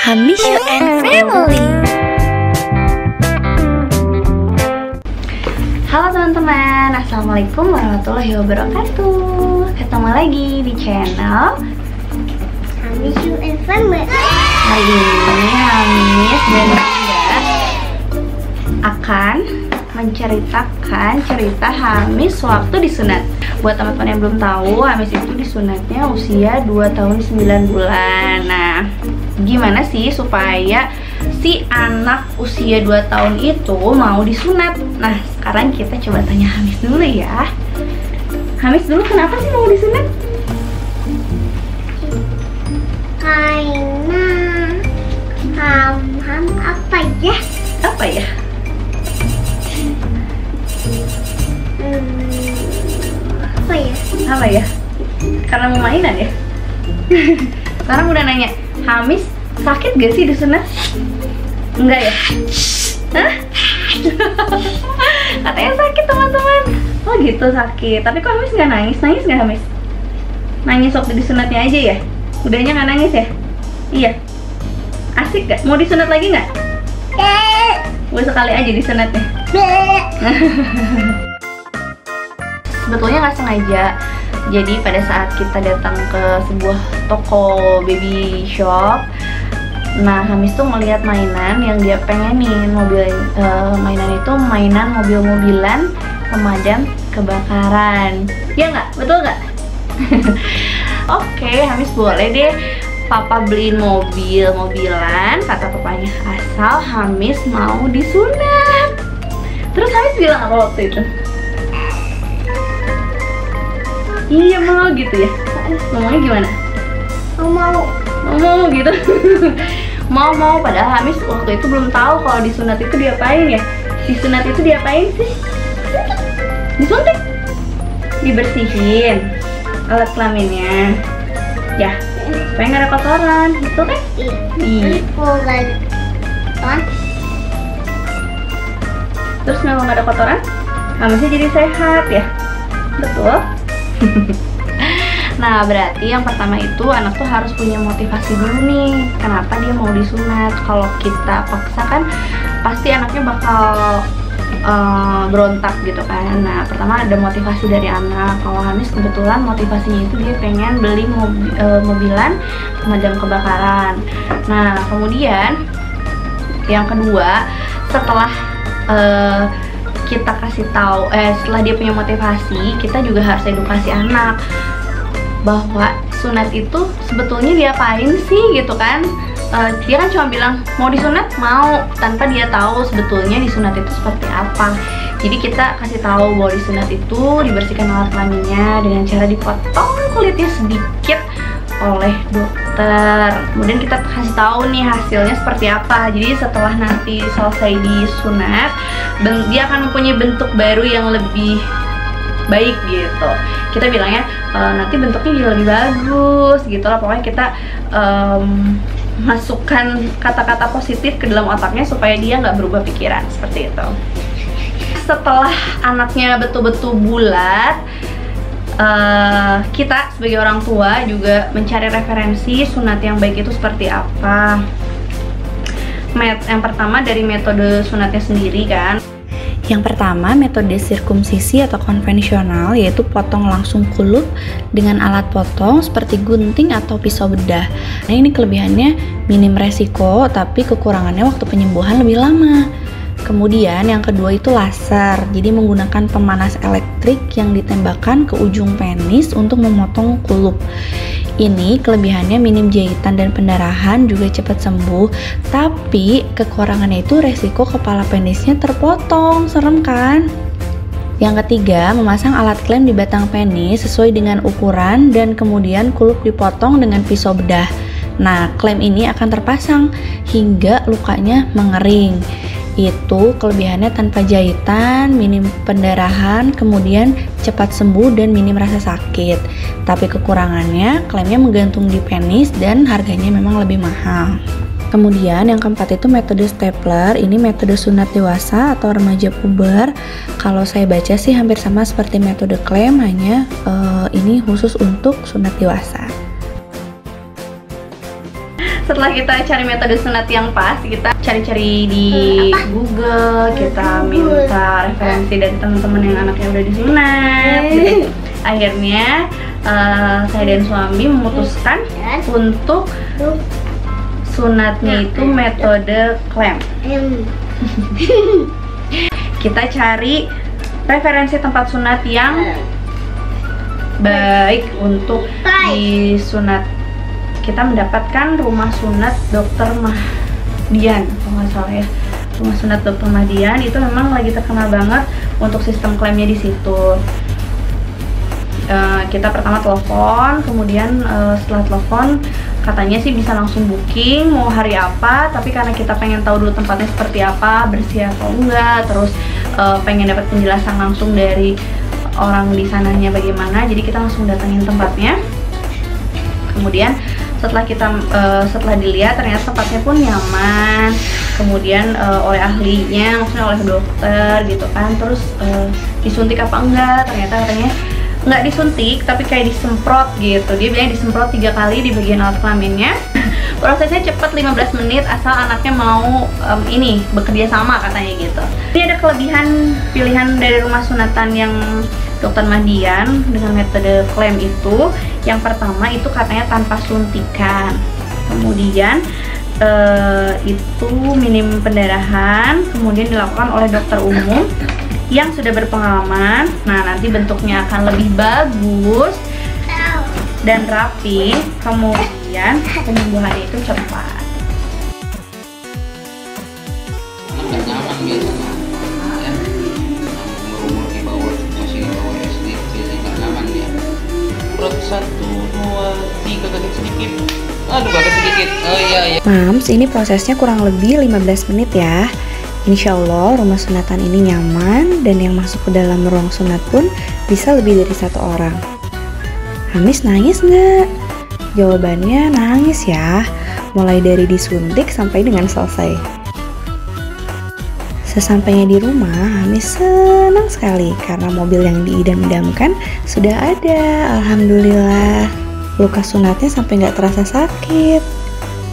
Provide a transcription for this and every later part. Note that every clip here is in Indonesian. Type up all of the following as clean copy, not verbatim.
Hamishu and Family. Halo teman-teman, assalamualaikum warahmatullahi wabarakatuh. Ketemu lagi di channel Hamishu and Family. Hari ini Hamis dan Bunda akan menceritakan cerita Hamis waktu disunat. Buat teman-teman yang belum tahu, Hamis itu disunatnya usia 2 tahun 9 bulan. Nah, gimana sih supaya si anak usia 2 tahun itu mau disunat? Nah, sekarang kita coba tanya Hamis dulu ya. Hamis dulu, kenapa sih mau disunat? Karena apa ya? Apa ya? Apa ya? Karena mau mainan ya? Sekarang udah nanya, Hamis sakit gak sih disunat? Enggak ya? Hah? Katanya sakit teman-teman. Oh gitu, sakit. Tapi kok Hamis gak nangis? Nangis gak Hamis? Nangis waktu disunatnya aja ya? Udahnya gak nangis ya? Iya. Asik gak? Mau disunat lagi gak? Gue sekali aja disunatnya. Sebetulnya nggak sengaja. Jadi pada saat kita datang ke sebuah toko baby shop, nah Hamis tuh ngeliat mainan yang dia pengenin. Mainan itu mainan mobil-mobilan pemadam kebakaran. Ya nggak? Betul nggak? Oke, Hamis boleh deh Papa beliin mobil-mobilan, kata papanya, asal Hamis mau disunat. Terus Hamis bilang apa waktu itu? Iya mau gitu ya? Ngomongnya gimana? Mau gitu. Mau, padahal Hamis waktu itu belum tahu kalau disunat itu diapain ya. Disunat itu diapain sih? Disuntik, dibersihin alat kelaminnya ya, supaya nggak ada kotoran, betul kan? Iya. Terus kalau nggak ada kotoran, Hamisnya jadi sehat ya, betul? Nah, berarti yang pertama itu anak tuh harus punya motivasi dulu nih, kenapa dia mau disunat. Kalau kita paksa kan pasti anaknya bakal berontak gitu kan. Nah, pertama ada motivasi dari anak. Kalau Hamis kebetulan motivasinya itu dia pengen beli mobilan pemadam kebakaran. Nah, kemudian yang kedua, setelah kita kasih tahu, setelah dia punya motivasi, kita juga harus edukasi anak bahwa sunat itu sebetulnya diapain sih gitu kan. Dia kan cuma bilang mau disunat, mau, tanpa dia tahu sebetulnya disunat itu seperti apa. Jadi kita kasih tahu bahwa disunat itu dibersihkan alat kelaminnya dengan cara dipotong kulitnya sedikit oleh dokter. Kemudian kita kasih tahu nih hasilnya seperti apa. Jadi setelah nanti selesai disunat, dia akan mempunyai bentuk baru yang lebih baik gitu. Kita bilangnya nanti bentuknya jadi lebih bagus gitu lah. Pokoknya kita masukkan kata-kata positif ke dalam otaknya supaya dia nggak berubah pikiran, seperti itu. Setelah anaknya betul-betul bulat, kita sebagai orang tua juga mencari referensi sunat yang baik itu seperti apa. Yang pertama dari metode sunatnya sendiri kan. Yang pertama, metode sirkumsisi atau konvensional, yaitu potong langsung kulup dengan alat potong seperti gunting atau pisau bedah. Nah, ini kelebihannya minim resiko, tapi kekurangannya waktu penyembuhan lebih lama. Kemudian yang kedua itu laser, jadi menggunakan pemanas elektrik yang ditembakkan ke ujung penis untuk memotong kulup. Ini kelebihannya minim jahitan dan pendarahan, juga cepat sembuh, tapi kekurangannya itu resiko kepala penisnya terpotong. Serem kan? Yang ketiga, memasang alat klem di batang penis sesuai dengan ukuran dan kemudian kulup dipotong dengan pisau bedah. Nah, klem ini akan terpasang hingga lukanya mengering. Itu kelebihannya tanpa jahitan, minim pendarahan, kemudian cepat sembuh dan minim rasa sakit. Tapi kekurangannya, klemnya menggantung di penis dan harganya memang lebih mahal. Kemudian yang keempat itu metode stapler. Ini metode sunat dewasa atau remaja puber. Kalau saya baca sih hampir sama seperti metode klem, hanya ini khusus untuk sunat dewasa. setelah kita cari metode sunat yang pas, kita cari-cari di Google, kita minta referensi dari teman-teman yang anaknya udah disunat gitu. Akhirnya saya dan suami memutuskan untuk sunatnya itu metode klem. Kita cari referensi tempat sunat yang baik untuk disunat. Kita mendapatkan rumah sunat Dr. Mahdian, kalau nggak salah ya. Rumah sunat Dr. Mahdian itu memang lagi terkenal banget untuk sistem klaimnya di situ. Kita pertama telepon, kemudian setelah telepon katanya sih bisa langsung booking mau hari apa, tapi karena kita pengen tahu dulu tempatnya seperti apa, bersih atau enggak, terus pengen dapat penjelasan langsung dari orang di sananya bagaimana, jadi kita langsung datangin tempatnya. Kemudian setelah dilihat ternyata tempatnya pun nyaman, kemudian oleh ahlinya, maksudnya oleh dokter gitu kan, terus disuntik apa enggak, ternyata katanya nggak disuntik tapi kayak disemprot gitu. Dia bilang disemprot 3 kali di bagian alat kelaminnya. Prosesnya cepat 15 menit asal anaknya mau ini bekerja sama katanya gitu. Ini ada kelebihan pilihan dari rumah sunatan yang Dr. Mahdian dengan metode klaim itu. Yang pertama itu katanya tanpa suntikan, kemudian itu minim pendarahan, kemudian dilakukan oleh dokter umum yang sudah berpengalaman. Nah, nanti bentuknya akan lebih bagus dan rapi, kemudian penyembuhannya itu cepat. Nggak nyaman biasanya, ya. Umur di bawah, masih di bawah SD, biasanya nggak nyaman dia. Berat 1, 2, 3 kaget sedikit. Aduh, kaget sedikit. Oh iya. Mams, ini prosesnya kurang lebih 15 menit ya. Insya Allah rumah sunatan ini nyaman dan yang masuk ke dalam ruang sunat pun bisa lebih dari 1 orang. Hamis nangis nggak? Jawabannya nangis ya, mulai dari disuntik sampai dengan selesai. Sesampainya di rumah, Hamis senang sekali karena mobil yang diidam-idamkan sudah ada. Alhamdulillah, luka sunatnya sampai nggak terasa sakit.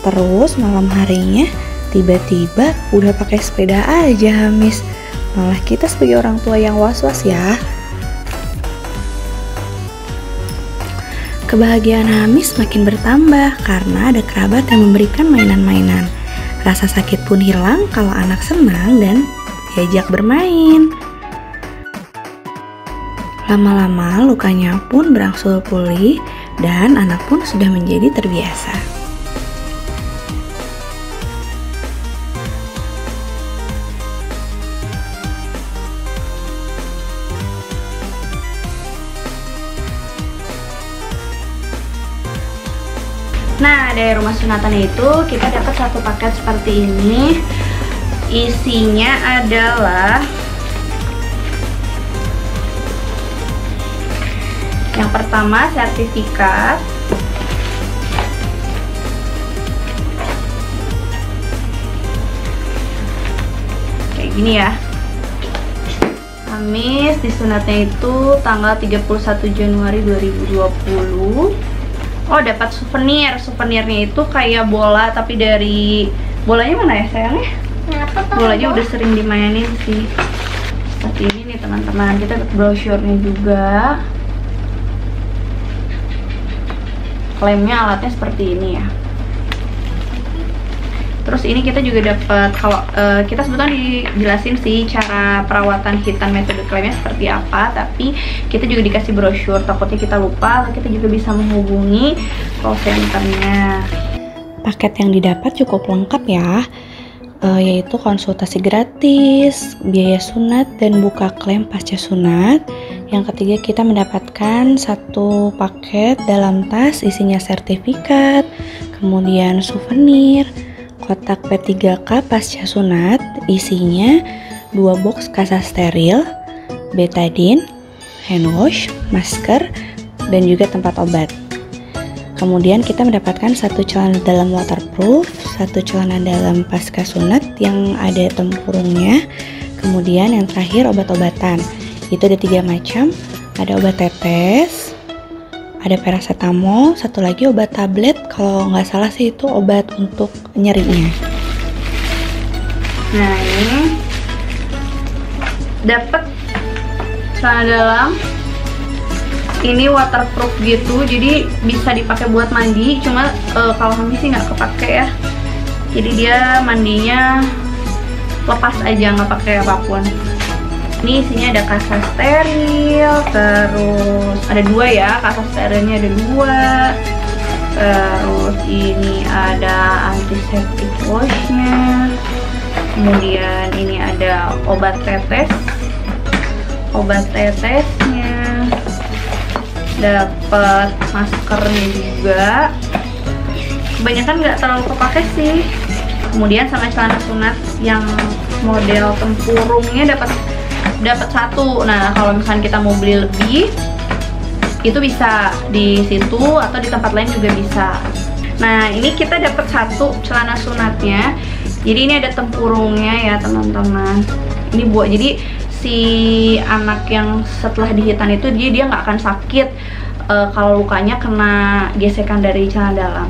Terus malam harinya tiba-tiba udah pakai sepeda aja Hamis. Malah kita sebagai orang tua yang was-was ya. Kebahagiaan Hamis makin bertambah karena ada kerabat yang memberikan mainan-mainan. Rasa sakit pun hilang kalau anak senang dan diajak bermain. Lama-lama lukanya pun berangsur pulih dan anak pun sudah menjadi terbiasa. Nah, dari rumah sunatan itu kita dapat 1 paket seperti ini. Isinya adalah yang pertama sertifikat, kayak gini ya. Hamis disunatnya itu tanggal 31 Januari 2020. Oh, dapat souvenir. Souvenirnya itu kayak bola, tapi dari bolanya mana ya sayangnya? Bolanya udah sering dimainin sih. Seperti ini nih teman-teman. Kita dapat brosurnya juga. Klaimnya alatnya seperti ini ya. Terus ini kita juga dapat, kalau kita sebetulnya dijelasin sih cara perawatan hitan metode klaimnya seperti apa, tapi kita juga dikasih brosur, takutnya kita lupa, kita juga bisa menghubungi call centernya. Paket yang didapat cukup lengkap ya, yaitu konsultasi gratis, biaya sunat dan buka klaim pasca sunat. Yang ketiga, kita mendapatkan 1 paket dalam tas isinya sertifikat, kemudian souvenir, kotak P3K pasca sunat, isinya 2 box kasa steril, betadine, hand wash, masker, dan juga tempat obat. Kemudian kita mendapatkan 1 celana dalam waterproof, 1 celana dalam pasca sunat yang ada tempurungnya. Kemudian yang terakhir obat-obatan. Itu ada 3 macam, ada obat tetes, Ada paracetamol, satu lagi obat tablet, kalau nggak salah sih itu obat untuk nyerinya. Nah, ini dapat celana dalam. Ini waterproof gitu, jadi bisa dipakai buat mandi. Cuma kalau kami sih nggak kepake ya. Jadi dia mandinya lepas aja, nggak pakai apapun. Ini isinya ada kasa steril, terus ada 2 ya, kasa sterilnya ada 2. Terus ini ada antiseptik washnya. Kemudian ini ada obat tetesnya. Dapat maskernya juga. Kebanyakan nggak terlalu kepake sih. Kemudian sama celana sunat yang model tempurungnya dapat 1. Nah, kalau misalnya kita mau beli lebih, itu bisa di situ atau di tempat lain juga bisa. Nah, ini kita dapat 1 celana sunatnya. Jadi ini ada tempurungnya ya teman-teman. Ini buat jadi si anak yang setelah dihitan itu dia nggak akan sakit kalau lukanya kena gesekan dari celana dalam.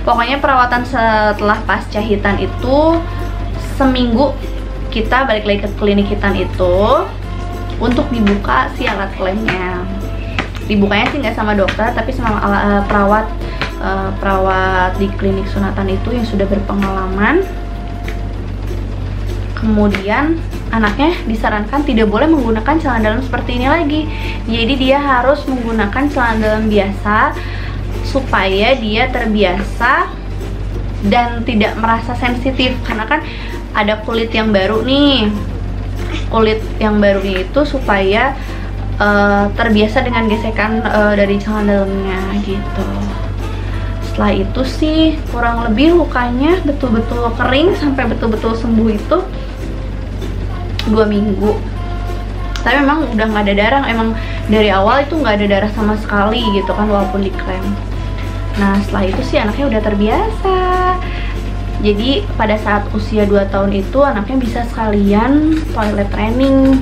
Pokoknya perawatan setelah pasca hitan itu seminggu kita balik lagi ke klinik hitan itu untuk dibuka si alat klemnya. Dibukanya sih nggak sama dokter tapi sama perawat di klinik sunatan itu yang sudah berpengalaman. Kemudian anaknya disarankan tidak boleh menggunakan celana dalam seperti ini lagi. Jadi dia harus menggunakan celana dalam biasa supaya dia terbiasa dan tidak merasa sensitif, karena kan ada kulit yang baru nih. Kulit yang baru itu supaya terbiasa dengan gesekan dari celana dalamnya gitu. Setelah itu sih kurang lebih lukanya betul-betul kering sampai betul-betul sembuh itu 2 minggu. Tapi memang udah nggak ada darah, emang dari awal itu nggak ada darah sama sekali gitu kan walaupun diklem. Nah setelah itu sih anaknya udah terbiasa. Jadi pada saat usia 2 tahun itu anaknya bisa sekalian toilet training.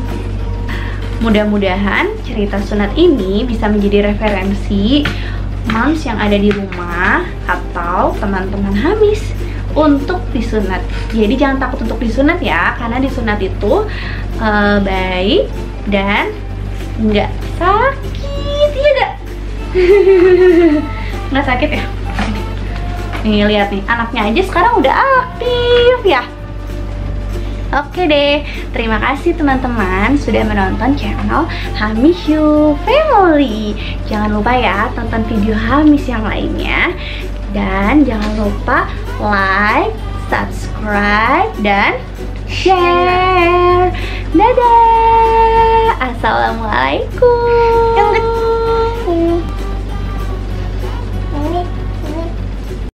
Mudah-mudahan cerita sunat ini bisa menjadi referensi moms yang ada di rumah atau teman-teman habis untuk disunat. Jadi jangan takut untuk disunat ya, karena disunat itu baik dan nggak sakit, iya nggak? Nggak sakit ya? Nih lihat nih, anaknya aja sekarang udah aktif ya. Oke deh, terima kasih teman-teman sudah menonton channel Hamishu Family. Jangan lupa ya tonton video Hamis yang lainnya. Dan jangan lupa like, subscribe, dan share. Dadah. Assalamualaikum.